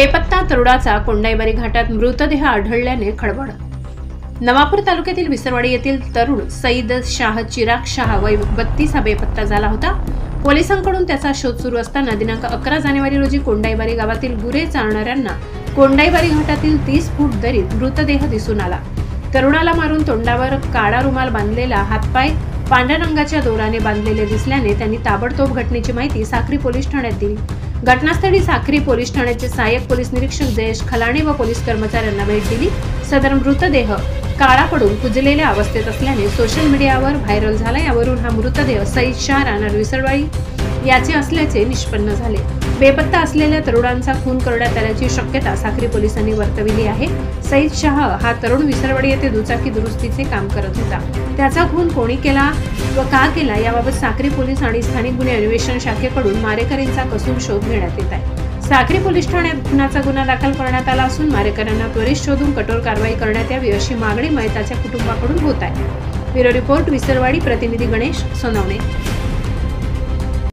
बेपत्ता तरुणाचा कोंडाईबारी घाटात मृतदेह आढळल्याने खळबळ। नवापूर तालुक्यातील विसरवाडी येथील तरुण सईद शाह चिराग शाह वय 32 हा बेपत्ता झाला होता। पोलिसांकडून त्याचा शोध सुरू असताना दिनांक 11 जानेवारी रोजी कोंडाईबारी गावातील गुरे चारणाऱ्यांना कोंडाईबारी घाटातील 30 फूट दरीत मृतदेह दिसून आला। तरुणाला मारून तोंडावर काळा रुमाल बांधलेला, हातपाय पांढऱ्या रंगाच्या दोराने बांधलेले दिसल्याने त्यांनी ताबडतोब घटनेची माहिती साक्री पोलीस ठाण्यात दिली। घटनास्थळी साक्री पोलीस ठाण्याचे सहाय्यक पोलीस निरीक्षक जयेश खलाणे व पोलीस कर्मचाऱ्यांना भेट दिली। सदर मृतदेह काळा पडून कुजलेल्या अवस्थेत असल्याने सोशल मीडियावर व्हायरल झाला। यावरून हा मृतदेह सईद शाह राहणार विसरवाडी याचे असल्याचे निष्पन्न झाले। बेपत्ता असलेल्या तरुणांचा खून करण्यात आल्याची शक्यता साक्री पोलिसांनी वर्तविली आहे। सईद शाह हा तरुण विसरवाडी येथे दुचाकी दुरुस्तीचे काम करत होता। त्याचा खून कोणी केला व का केला याबाबत साक्री पोलीस आणि स्थानिक गुन्हे अन्वेषण शाखेकडून मारेकरींचा कसून शोध घेण्यात येत आहे। साक्री पोलीस ठाण्यात खुनाचा गुन्हा दाखल करण्यात आला असून मारेकऱ्यांना त्वरित शोधून कठोर कारवाई करण्यात यावी अशी मागणी मयताच्या कुटुंबाकडून होत आहे। Bureau report, Visarwadi. प्रतिनिधी गणेश सोनवणे।